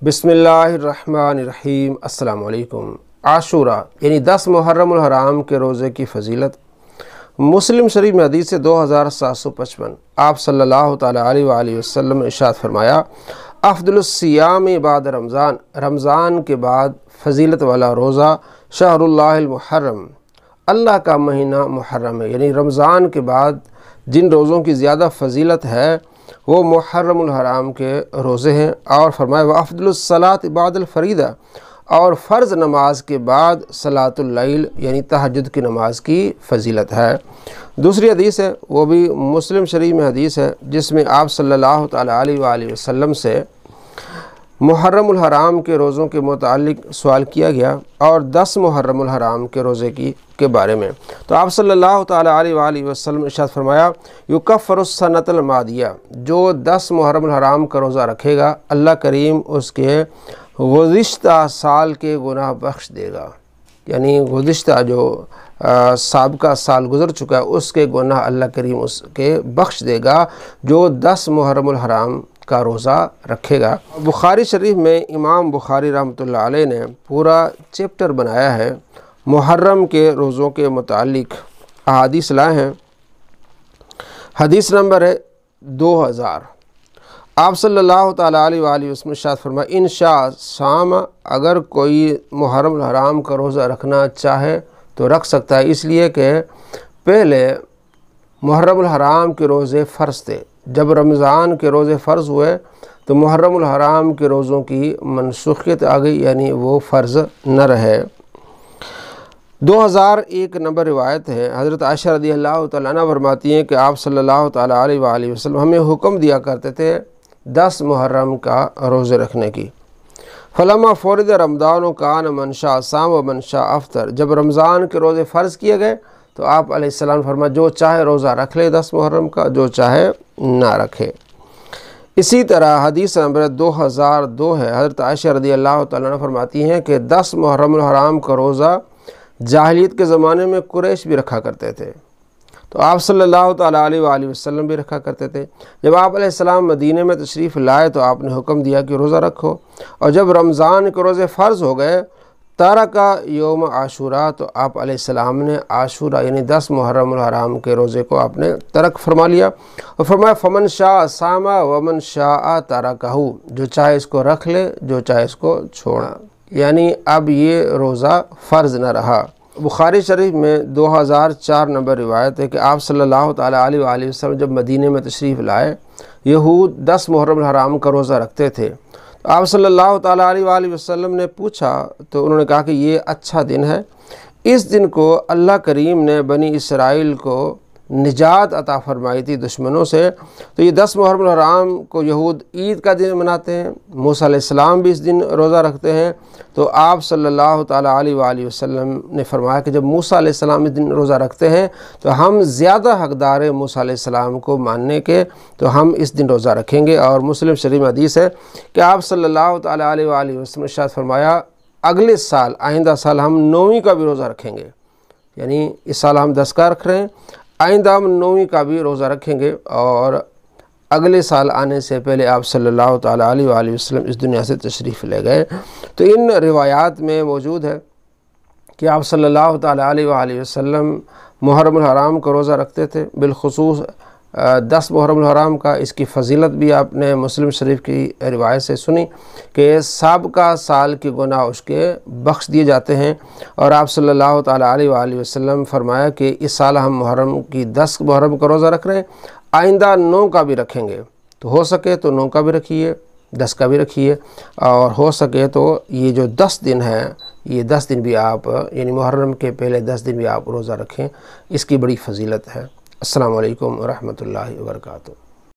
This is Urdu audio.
بسم اللہ الرحمن الرحیم۔ السلام علیکم۔ عاشورہ یعنی 10 محرم الحرام کے روزے کی فضیلت۔ مسلم شریف میں حدیث 2755 آپ صلی اللہ تعالیٰ علیہ وآلہ وسلم نے ارشاد فرمایا، افضل الصیام بعد رمضان، رمضان کے بعد فضیلت والا روزہ شہر اللہ المحرم، اللہ کا مہینہ محرم ہے، یعنی رمضان کے بعد جن روزوں کی زیادہ فضیلت ہے وہ محرم الحرام کے روزے ہیں۔ اور فرمایا وافضل الصلاۃ بعد الفریدہ، اور فرض نماز کے بعد صلاۃ اللیل یعنی تہجد کی نماز کی فضیلت ہے۔ دوسری حدیث ہے، وہ بھی مسلم شریف میں حدیث ہے، جس میں آپ صلی اللہ تعالیٰ علیہ وآلہ وسلم سے محرم الحرام کے روزوں کے متعلق سوال کیا گیا اور 10 محرم الحرام کے روزے کے بارے میں، تو آپ صلی اللہ تعالیٰ علیہ وآلہ وسلم ارشاد فرمایا، یکفر السنۃ الماضیہ، جو 10 محرم الحرام کا روزہ رکھے گا اللہ کریم اس کے گزشتہ سال کے گناہ بخش دے گا، یعنی گزشتہ جو سابقہ سال گزر چکا ہے اس کے گناہ اللہ کریم اس کے بخش دے گا جو 10 محرم الحرام کا روزہ رکھے گا۔ بخاری شریف میں امام بخاری رحمۃ اللہ علیہ نے پورا چیپٹر بنایا ہے محرم کے روزوں کے متعلق، احادیث لائے ہیں۔ حدیث نمبر ہے 2000۔ آپ صلی اللہ تعالیٰ علیہ وآلہ وسلم ارشاد فرمایا، ان شاء صام، اگر کوئی محرم الحرام کا روزہ رکھنا چاہے تو رکھ سکتا ہے، اس لیے کہ پہلے محرم الحرام کے روزے فرض تھے، جب رمضان کے روزے فرض ہوئے تو محرم الحرام کے روزوں کی منسوخیت آ گئی، یعنی وہ فرض نہ رہے۔ 2001 نمبر روایت ہے، حضرت عائشہ رضی اللہ تعالیٰ عنہ فرماتی ہیں کہ آپ صلی اللہ تعالیٰ علیہ وآلہ وسلم ہمیں حکم دیا کرتے تھے 10 محرم کا روزے رکھنے کی۔ فلما فرض رمضان کان من شاء صام و من شاء افطر، جب رمضان کے روزے فرض کیے گئے تو آپ علیہ السلام فرمایا جو چاہے روزہ رکھ لے 10 محرم کا، جو چاہے نہ رکھے۔ اسی طرح حدیث نمبر 2002 ہے، حضرت عائشہ رضی اللہ تعالیٰ عنہ فرماتی ہیں کہ 10 محرم الحرام کا روزہ جاہلیت کے زمانے میں قریش بھی رکھا کرتے تھے، تو آپ صلی اللہ تعالیٰ علیہ وآلہ وسلم بھی رکھا کرتے تھے۔ جب آپ علیہ السلام مدینہ میں تشریف لائے تو آپ نے حکم دیا کہ روزہ رکھو، اور جب رمضان کے روزے فرض ہو گئے تارکا یوم عاشورہ، تو آپ علیہ السلام نے عاشورہ یعنی 10 محرم الحرام کے روزے کو آپ نے ترک فرما لیا، اور فرمایا فمن شاء صام ومن شاء ترکہ، جو چاہے اس کو رکھ لے جو چاہے اس کو چھوڑا، یعنی اب یہ روزہ فرض نہ رہا۔ بخاری شریف میں 2004 نمبر روایت ہے کہ آپ صلی اللہ تعالیٰ علیہ وآلہ وسلم جب مدینہ میں تشریف لائے، یہود 10 محرم الحرام کا روزہ رکھتے تھے، تو آپ صلی اللہ تعالیٰ علیہ وآلہ وسلم نے پوچھا تو انہوں نے کہا کہ یہ اچھا دن ہے، اس دن کو اللہ کریم نے بنی اسرائیل کو نجات عطا فرمائی تھی دشمنوں سے، تو یہ 10 محرم الحرام کو یہود عید کا دن مناتے ہیں، موسیٰ علیہ السلام بھی اس دن روزہ رکھتے ہیں، تو آپ صلی اللہ تعالیٰ علیہ وآلہ وسلم نے فرمایا کہ جب موسیٰ علیہ السلام اس دن روزہ رکھتے ہیں تو ہم زیادہ حقدار ہیں موسیٰ علیہ السلام کو ماننے کے، تو ہم اس دن روزہ رکھیں گے۔ اور مسلم شریف میں حدیث ہے کہ آپ صلی اللہ تعالیٰ علیہ وآلہ وسلم نے ارشاد فرمایا، اگلے سال آئندہ سال ہم 9ویں کا بھی روزہ رکھیں گے، یعنی اس سال ہم 10 کا رکھ رہے ہیں، آئندہ ہم 9ویں کا بھی روزہ رکھیں گے، اور اگلے سال آنے سے پہلے آپ صلی اللہ تعالیٰ علیہ وآلہ وسلم اس دنیا سے تشریف لے گئے۔ تو ان روایات میں موجود ہے کہ آپ صلی اللہ تعالیٰ علیہ وآلہ وسلم محرم الحرام کا روزہ رکھتے تھے، بالخصوص 10 محرم الحرام کا۔ اس کی فضیلت بھی آپ نے مسلم شریف کی روایت سے سنی کہ سابقہ سال کے گناہ اس کے بخش دیے جاتے ہیں، اور آپ صلی اللہ تعالیٰ علیہ وآلہ وسلم فرمایا کہ اس سال ہم محرم کی 10 محرم کا روزہ رکھ رہے ہیں، آئندہ 9 کا بھی رکھیں گے، تو ہو سکے تو 9 کا بھی رکھیے، 10 کا بھی رکھیے، اور ہو سکے تو یہ جو 10 دن ہیں یہ 10 دن بھی آپ یعنی محرم کے پہلے 10 دن بھی آپ روزہ رکھیں، اس کی بڑی فضیلت ہے۔ السلام علیکم ورحمۃ اللہ وبرکاتہ۔